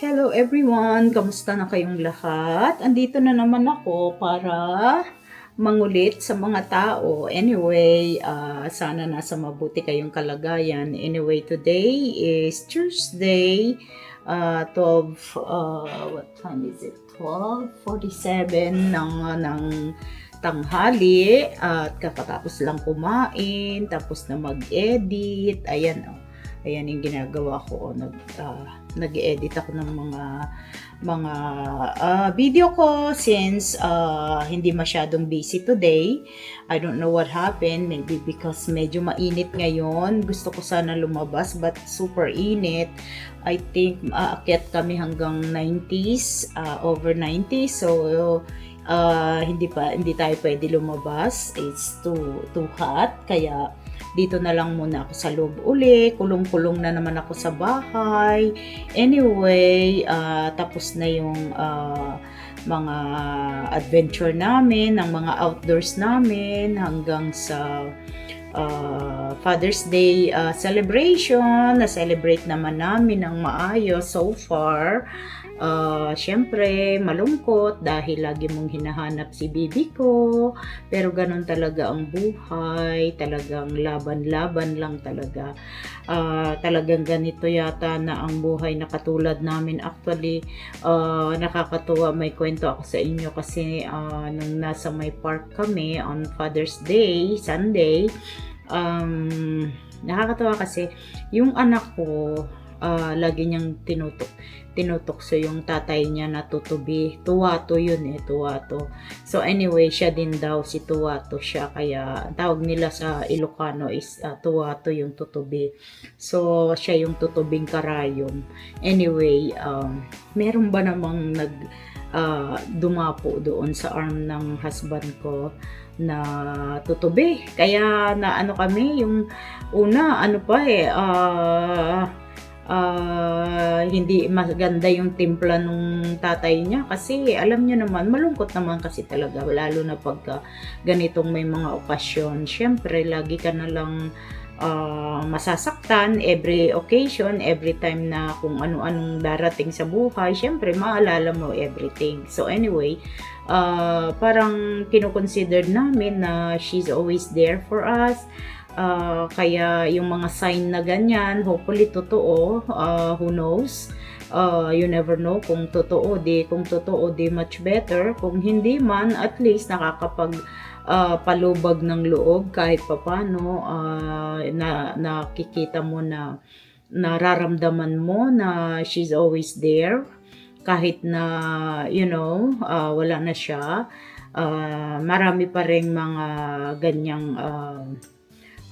Hello everyone! Kamusta na kayong lahat? Andito na naman ako para mangulit sa mga tao. Anyway, sana nasa mabuti kayong kalagayan. Anyway, today is Tuesday, 12, what time is it? 12:47 ng tanghali at kakatapos lang kumain, tapos na mag-edit. Ayan, ayan yung ginagawa ko. Nag-edit ako ng mga video ko since hindi masyadong busy today. I don't know what happened. Maybe because medyo mainit ngayon. Gusto ko sana lumabas but super init. I think aakyat kami hanggang 90s, over 90s. So hindi tayo pwede lumabas. It's too hot. Kaya dito na lang muna ako sa loob uli. Kulong-kulong na naman ako sa bahay. Anyway, tapos na yung mga adventure namin, ng mga outdoors namin hanggang sa Father's Day celebration. Na-celebrate naman namin ng maayos so far. Syempre, malungkot dahil lagi mong hinahanap si bibi ko. Pero ganun talaga ang buhay. Talagang laban-laban lang talaga. Talagang ganito yata na ang buhay na katulad namin. Actually, nakakatuwa, may kwento ako sa inyo kasi nung nasa may park kami on Father's Day, Sunday, nakakatawa kasi yung anak ko, lagi niyang tinutokso yung tatay niya na tutubi. Tuwato yun tuwato. So anyway, siya din daw, si tuwato siya. Kaya ang tawag nila sa Ilocano is tuwato yung tutubi. So siya yung tutubing karayom. Anyway, meron ba namang dumapo doon sa arm ng husband ko na tutubi. Kaya na kami, yung una, hindi maganda yung timpla nung tatay niya kasi alam niyo naman, malungkot naman kasi talaga, lalo na pagka ganitong may mga okasyon. Syempre, lagi ka na lang masasaktan every occasion, every time na kung ano-anong darating sa buhay. Syempre, maalala mo everything. So anyway, parang kinoconsider namin na she's always there for us. Kaya yung mga sign na ganyan, hopefully totoo, who knows, you never know kung totoo di much better, kung hindi man at least nakakapag palubag ng loob kahit papano, na nakikita mo na nararamdaman mo na she's always there kahit na wala na siya. Marami pa ring mga ganyang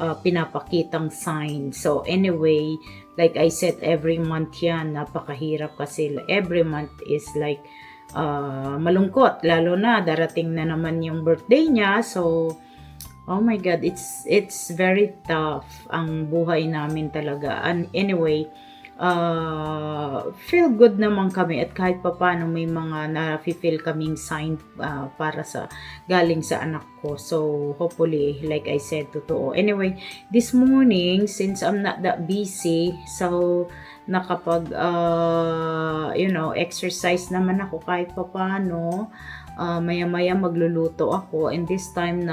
pinapakitang sign. So anyway, like I said, every month yan, napakahirap kasi every month is like malungkot, lalo na darating na naman yung birthday niya. So oh my God, it's very tough ang buhay namin talaga. And anyway, feel good naman kami at kahit papano may mga na-feel kaming sign para sa galing sa anak ko. So hopefully, like I said, totoo. Anyway, this morning, since I'm not that busy, so nakapag exercise naman ako kahit papano. Maya-maya magluluto ako, and this time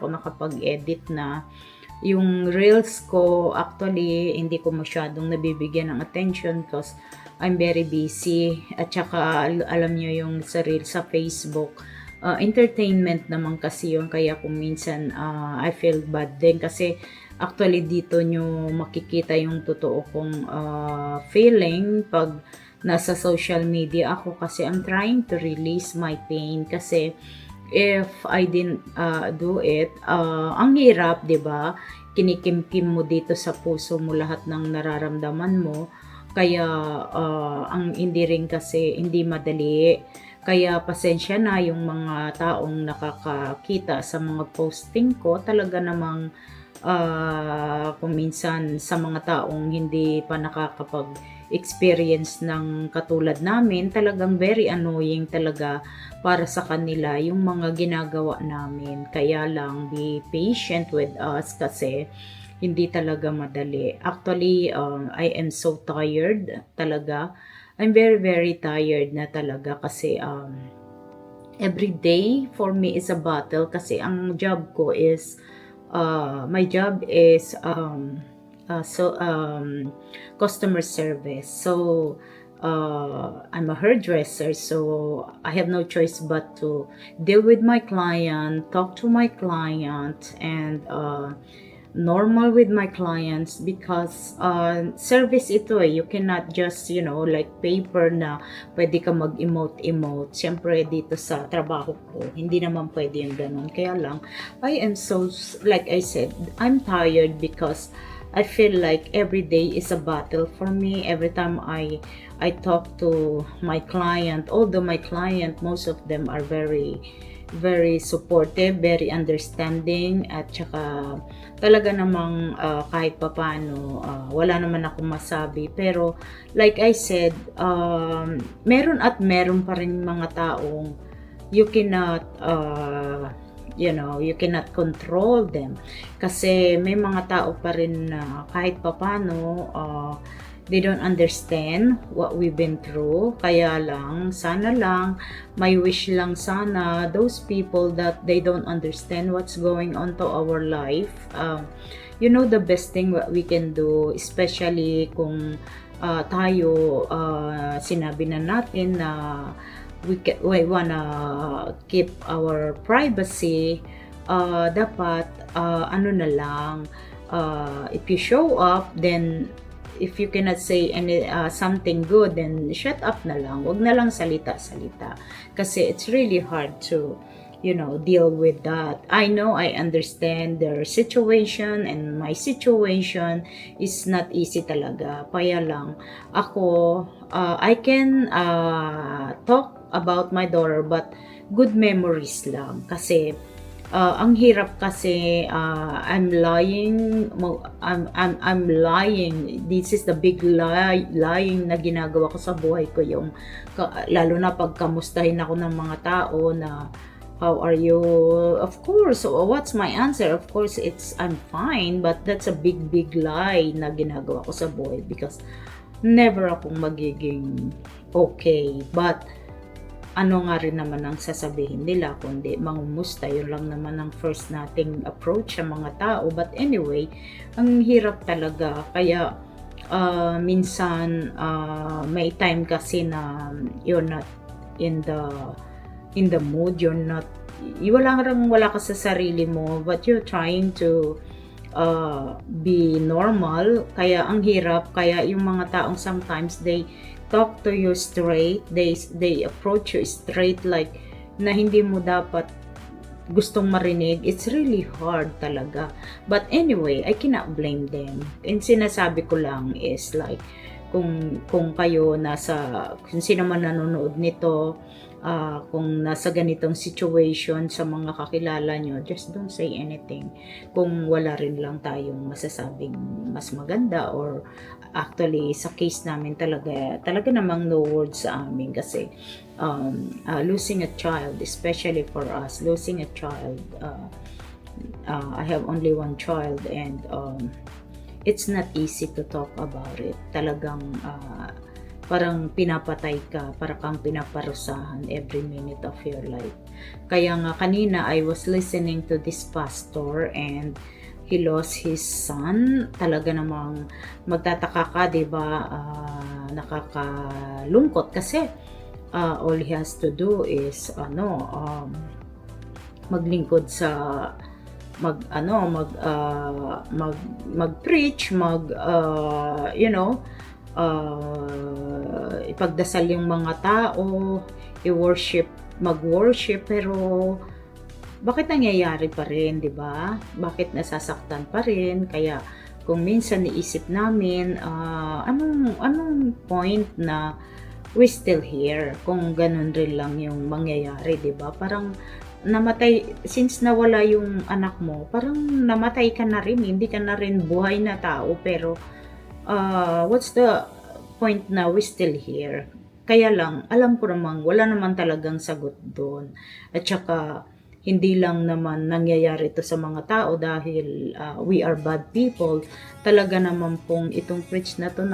nakapag-edit na yung reels ko. Actually, hindi ko masyadong nabibigyan ng attention because I'm very busy. At saka, alam nyo yung sa reels sa Facebook, entertainment naman kasi yun. Kaya kung minsan, I feel bad din kasi actually dito nyo makikita yung totoo kong feeling pag nasa social media ako, kasi I'm trying to release my pain. Kasi if I didn't do it, ang hirap, 'di ba? Kinikimkim mo dito sa puso mo lahat ng nararamdaman mo. Kaya ang hindi rin kasi hindi madali. Kaya pasensya na yung mga taong nakakakita sa mga posting ko. Talaga namang kung minsan sa mga taong hindi pa nakakapag-experience ng katulad namin, talagang very annoying talaga para sa kanila yung mga ginagawa namin. Kaya lang, be patient with us kasi hindi talaga madali. Actually, I am so tired talaga. I'm very, very tired na talaga kasi every day for me is a battle kasi ang job ko is my job is customer service. So I'm a hairdresser, so I have no choice but to deal with my client, talk to my client, and normal with my clients because service ito eh. You cannot just, like paper na pwede ka mag-emote. Siyempre dito sa trabaho ko, hindi naman pwede yung ganun. Kaya lang, I am so, like I said, I'm tired because I feel like every day is a battle for me. Every time I talk to my client, although my client, most of them are very very supportive, very understanding, at saka talaga namang kahit papano wala naman akong masabi. Pero like I said, meron at meron pa rin mga taong you cannot you cannot control them kasi may mga tao pa rin na kahit papano they don't understand what we've been through. Kaya lang, sana lang, my wish lang sana, those people that they don't understand what's going on to our life, the best thing what we can do, especially kung tayo, sinabi na natin na we wanna keep our privacy, dapat, ano na lang, if you show up, then if you cannot say something good, then shut up na lang. Wag na lang salita-salita. Kasi it's really hard to, deal with that. I know, I understand their situation and my situation is not easy talaga. Kaya lang, ako, I can talk about my daughter, but good memories lang. Kasi, ang hirap kasi I'm lying. I'm lying. This is the big lying na ginagawa ko sa buhay ko, yung lalo na pag kamustahin ako ng mga tao na how are you? Of course, what's my answer? Of course, it's I'm fine, but that's a big lie na ginagawa ko sa buhay because never akong magiging okay. But ano nga rin naman ang sasabihin nila kundi mangumusta, yun lang naman ang first nating approach sa mga tao. But anyway, ang hirap talaga. Kaya minsan may time kasi na you're not in the mood, wala ka sa sarili mo, but you're trying to be normal. Kaya ang hirap. Kaya yung mga taong sometimes they talk to you straight, they approach you straight, like na hindi mo dapat gustong marinig. It's really hard talaga. But anyway, I cannot blame them. And sinasabi ko lang is like, kung kayo kung sino man nanonood nito, kung nasa ganitong situation sa mga kakilala nyo, just don't say anything. Kung wala rin lang tayong masasabing mas maganda, or actually sa case namin talaga namang no words sa amin kasi losing a child, especially for us, losing a child, I have only one child, and it's not easy to talk about it. Talagang parang pinapatay ka, para kang pinaparusahan every minute of your life. Kaya nga kanina I was listening to this pastor and he lost his son. Talaga namang magtataka ka, 'di ba? Nakakalungkot kasi all he has to do is maglingkod sa mag-preach, ipagdasal yung mga tao, mag-worship, pero bakit nangyayari pa rin, 'di ba? Bakit nasasaktan pa rin? Kaya kung minsan niisip namin, anong point na we still here kung ganun rin lang yung mangyayari, 'di ba? Parang namatay, since nawala yung anak mo, parang namatay ka na rin, hindi ka na rin buhay na tao, pero what's the point na we still here? Kaya lang, alam ko namang wala naman talagang sagot doon. At saka hindi lang naman nangyayari ito sa mga tao dahil we are bad people. Talaga naman pong itong preach na to,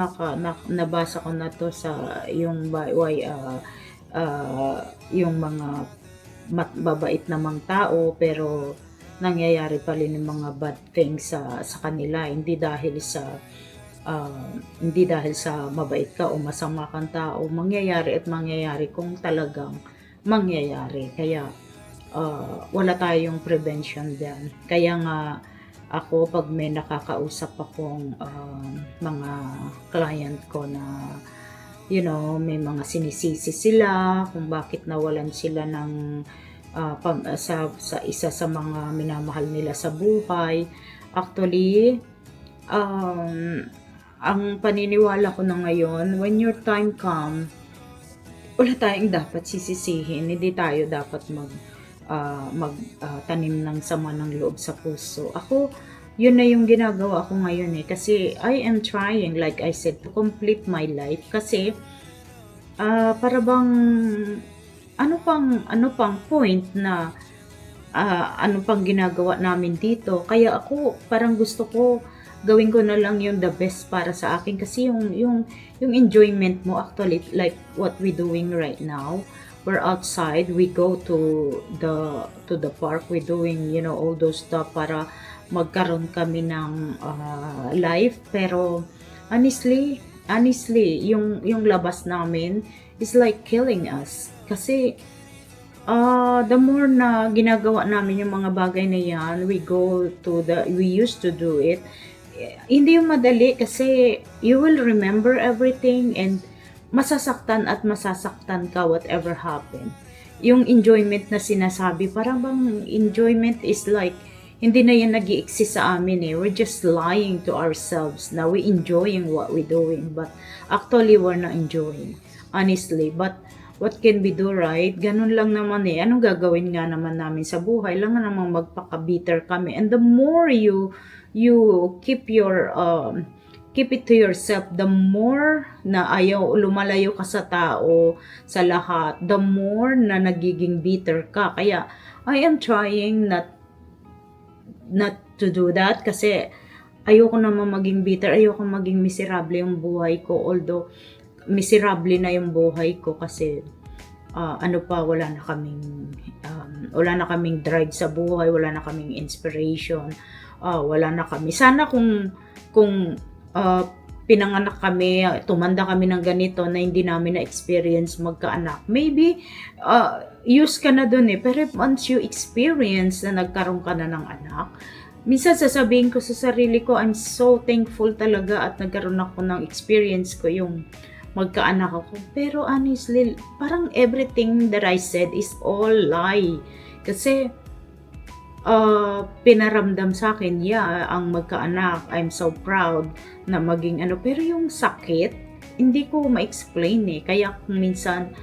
nabasa ko na to sa yung yung mga babait namang tao, pero nangyayari pa rin yung mga bad things sa kanila, hindi dahil sa mabait ka o masama kang tao, mangyayari kung talagang mangyayari. Kaya wala tayong prevention diyan. Kaya nga ako, pag may nakakausap akong mga client ko na may mga sinisisi sila kung bakit nawalan sila ng sa isa sa mga minamahal nila sa buhay. Actually, ang paniniwala ko na ngayon, when your time come, wala tayong dapat sisisihin. Hindi tayo dapat tanim ng sama ng loob sa puso. Ako, yun na yung ginagawa ko ngayon kasi I am trying, like I said, to complete my life. Kasi para bang ano pang point na ano pang ginagawa namin dito. Kaya ako parang gusto ko gawin ko na lang yung the best para sa akin, kasi yung enjoyment mo, actually, like what we doing right now, we're outside, we go to the park, we doing all those stuff para magkaroon kami ng life. Pero honestly, yung labas namin is like killing us, kasi the more na ginagawa namin yung mga bagay na yan, we used to do it. Hindi yung madali, kasi you will remember everything and masasaktan ka whatever happen. Yung enjoyment na sinasabi, parang bang enjoyment is like, hindi na yan nag-i-exist sa amin We're just lying to ourselves na we enjoying what we doing, but actually we're not enjoying, honestly. But what can we do, right? Ganun lang naman Anong gagawin nga naman namin sa buhay? Lang namang magpaka-bitter kami. And the more you keep it to yourself, the more na lumalayo ka sa tao, sa lahat, the more na nagiging bitter ka. Kaya I am trying not to do that, kasi ayoko naman maging bitter, ayoko maging miserable yung buhay ko. Although miserable na yung buhay ko, kasi wala na kaming drive sa buhay, wala na kaming inspiration, wala na kami. Sana kung pinanganak kami, tumanda kami ng ganito na hindi namin na-experience magkaanak, maybe use ka na dun pero once you experience na nagkaroon ka na ng anak, minsan sasabihin ko sa sarili ko, I'm so thankful talaga at nagkaroon ako ng experience ko yung magkaanak ako. Pero honestly, parang everything that I said is all lie. Kasi pinaramdam sa akin, ang magkaanak, I'm so proud na maging pero yung sakit, hindi ko ma-explain Kaya kung minsan,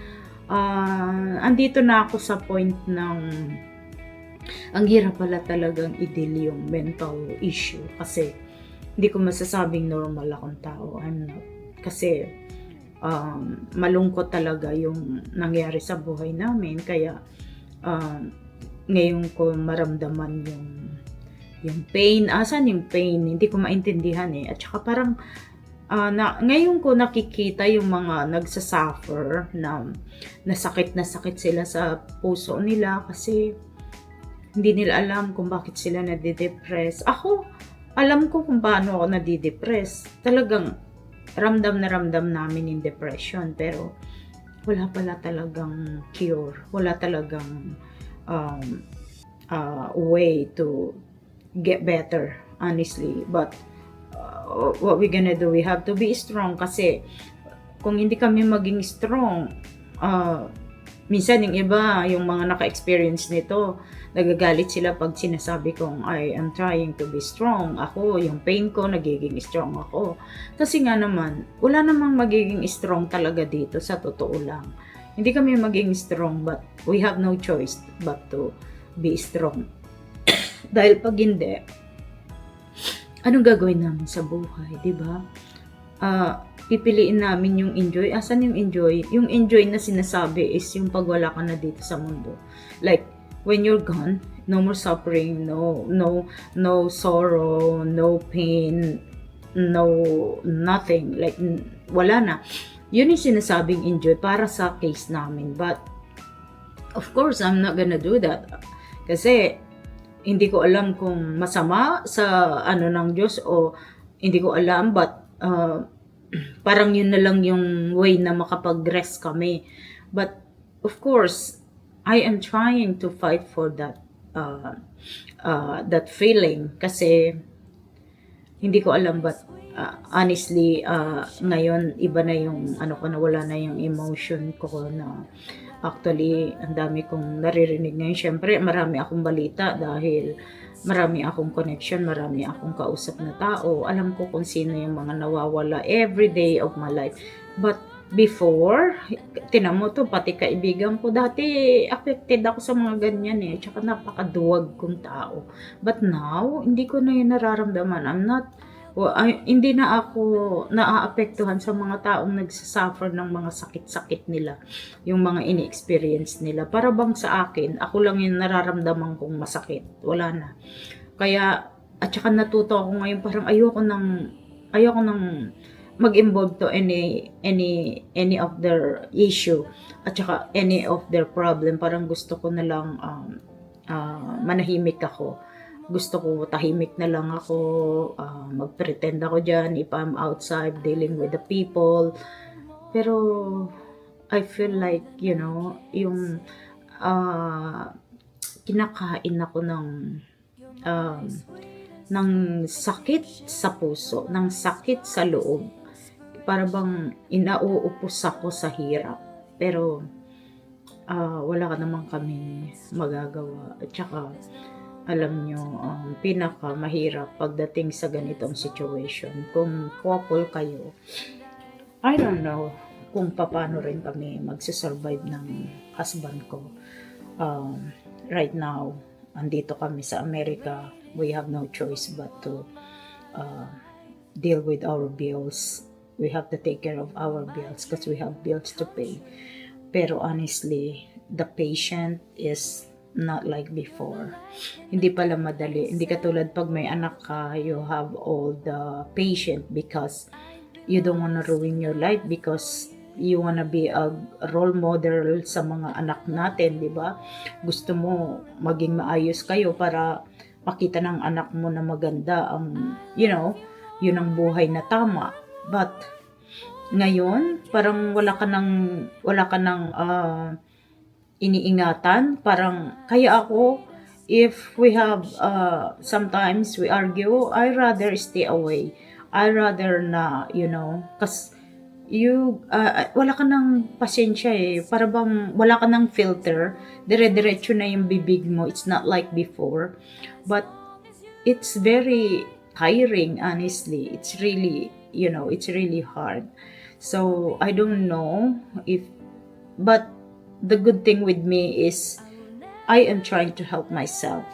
andito na ako sa point ng, ang hirap pala talagang i-deal yung mental issue, kasi hindi ko masasabing normal akong tao. I'm not. Kasi, malungkot talaga yung nangyari sa buhay namin. Kaya, ngayon ko maramdaman yung pain. Asan yung pain? Hindi ko maintindihan At saka parang ngayon ko nakikita yung mga nagsasuffer na sakit sila sa puso nila, kasi hindi nila alam kung bakit sila nadidepress. Ako, alam ko kung paano ako nadidepress. Talagang ramdam na ramdam namin yung depression, pero wala pala talagang cure. Wala talagang way to get better, honestly. But what we gonna do? We have to be strong, kasi kung hindi kami maging strong, minsan yung iba, yung mga naka-experience nito, nagagalit sila pag sinasabi kong I am trying to be strong. Ako, yung pain ko, nagiging strong ako. Kasi nga naman, wala namang magiging strong talaga dito, sa totoo lang. Hindi kami maging strong, but we have no choice but to be strong. Dahil pag hindi, anong gagawin namin sa buhay, di ba? Pipiliin namin yung enjoy. Asan yung enjoy? Yung enjoy na sinasabi is yung pag wala ka na dito sa mundo. Like, when you're gone, no more suffering, no sorrow, no pain, no nothing, like wala na. Yun yung sinasabing enjoy para sa case namin. But of course, I'm not gonna do that kasi hindi ko alam kung masama sa ano ng Diyos o hindi ko alam, but parang yun na lang yung way na makapag-rest kami. But of course, I am trying to fight for that feeling kasi hindi ko alam, but honestly, ngayon iba na yung ano ko, nawala na yung emotion ko na actually ang dami kong naririnig ngayon. Syempre marami akong balita dahil marami akong connection, marami akong kausap na tao. Alam ko kung sino yung mga nawawala every day of my life. But before, tinan mo to, pati kaibigan ko dati, affected ako sa mga ganyan eh. Tsaka napakaduwag kong tao. But now, hindi ko na yun nararamdaman. Hindi na ako naaapektuhan sa mga taong nagsasuffer ng mga sakit-sakit nila, yung mga ini-experience nila. Para bang sa akin, ako lang yung nararamdaman kong masakit. Wala na. Kaya, at saka natuto ako ngayon, parang ayoko nang mag-involve to any of their issue at saka any of their problem. Parang gusto ko na lang manahimik ako. Gusto ko tahimik na lang ako, mag-pretend ako dyan if I'm outside dealing with the people. Pero I feel like, yung kinakain ako ng sakit sa puso, ng sakit sa loob. Para bang inauupos ako sa hirap. Pero wala ka naman kaming magagawa. At saka, alam nyo, pinakamahirap pagdating sa ganitong situation. Kung couple kayo, I don't know kung paano rin kami magsusurvive ng husband ko. Right now, andito kami sa Amerika. We have no choice but to deal with our bills. We have to take care of our bills because we have bills to pay. Pero honestly, the patient is not like before. Hindi pala madali. Hindi katulad pag may anak ka, you have all the patient because you don't wanna ruin your life, because you wanna be a role model sa mga anak natin, di ba? Gusto mo maging maayos kayo para makita ng anak mo na maganda ang, yun ang buhay na tama. But ngayon, parang wala ka ng iniingatan. Parang, kaya ako, if we have, sometimes we argue, I rather stay away. I rather na, kasi wala ka ng pasensya eh. Para bang wala ka ng filter. Dire-diretso na yung bibig mo. It's not like before. But, it's very tiring, honestly. It's really, it's really hard. So, I don't know but the good thing with me is I am trying to help myself.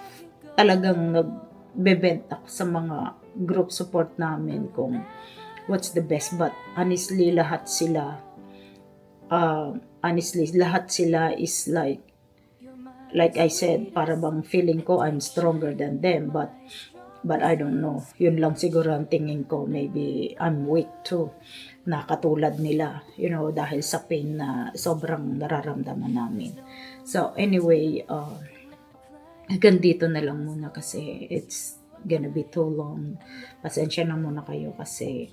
Talagang nagbebent ako sa mga group support namin kung what's the best. But honestly, lahat sila is like I said, para bang feeling ko I'm stronger than them, but I don't know. Yun lang siguro ang tingin ko. Maybe I'm weak too, na katulad nila, dahil sa pain na sobrang nararamdaman namin. So anyway, hanggang dito na lang muna kasi it's gonna be too long. Pasensya na muna kayo kasi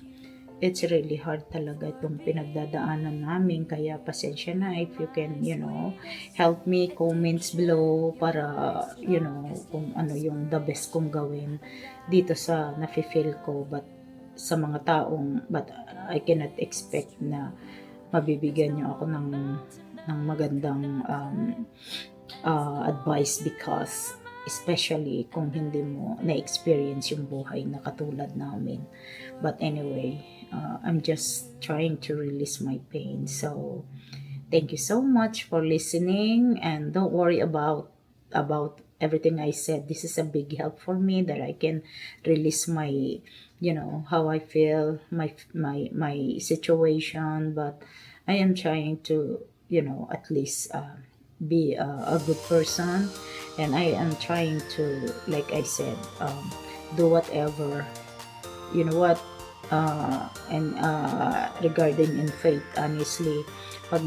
it's really hard talaga itong pinagdadaanan namin. Kaya pasensya na if you can, help me, comments below para, kung ano yung the best kong gawin dito sa nafe-feel ko. But sa mga taong, but I cannot expect na mabibigyan nyo ako ng magandang advice, because especially kung hindi mo na-experience yung buhay na katulad namin. But anyway, I'm just trying to release my pain. So, thank you so much for listening, and don't worry about everything I said. This is a big help for me that I can release my, how I feel, my situation. But I am trying to, at least be a good person, and I am trying to, like I said, do whatever, you know what, and regarding in faith, honestly, pag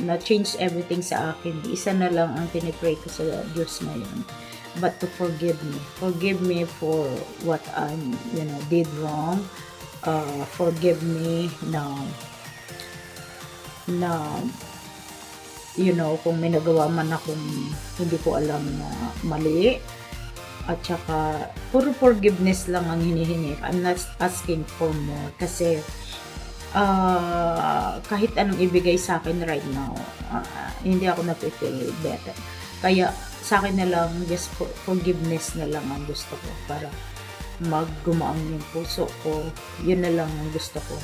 na-change everything sa akin, isa na lang ang pinipray ko sa Diyos ngayon, but to forgive me for what I, did wrong. Forgive me na kung may nagawa man akong hindi ko alam na mali, at saka puro forgiveness lang ang hinihingi. I'm not asking for more kasi kahit anong ibigay sa akin right now, hindi ako napifeel better. Kaya sa akin na lang, just forgiveness na lang ang gusto ko para maggumaang yung puso ko. Yun na lang ang gusto ko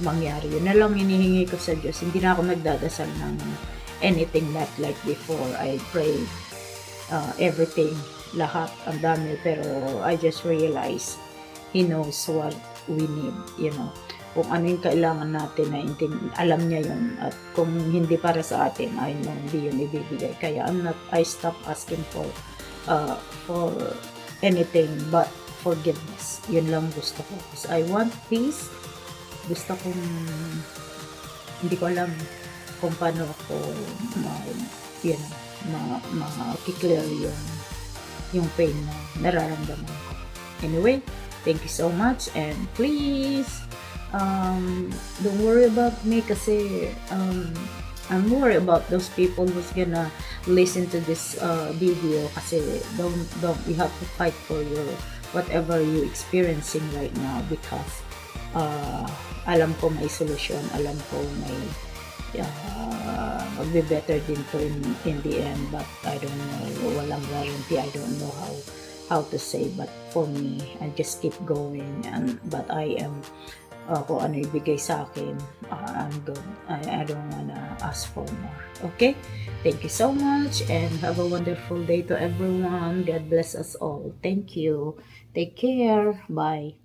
mangyari. Yun na lang hinihingi ko sa Diyos. Hindi na ako nagdadasal ng anything not like before. I pray everything, lahat, ang dami, pero I just realize He knows what we need, kung ano yung kailangan natin, na alam niya yun, at kung hindi para sa atin, I know hindi yun ibibigay. Kaya I stop asking for anything but forgiveness. Yun lang gusto ko, because I want peace. Gusto kong, hindi ko alam kung paano ako ma-clear yung pain na nararamdaman ko. Anyway, thank you so much, and please don't worry about me kasi I'm worried about those people who's gonna listen to this video, kasi don't you have to fight for your whatever you experiencing right now, because alam ko may solusyon, alam ko may magbe-better din to in the end, but I don't know, walang guarantee, I don't know how to say, but for me, I just keep going, but I am kung ano ibigay sa akin, I'm good. I don't wanna ask for more. Okay? Thank you so much, and have a wonderful day to everyone. God bless us all. Thank you. Take care. Bye.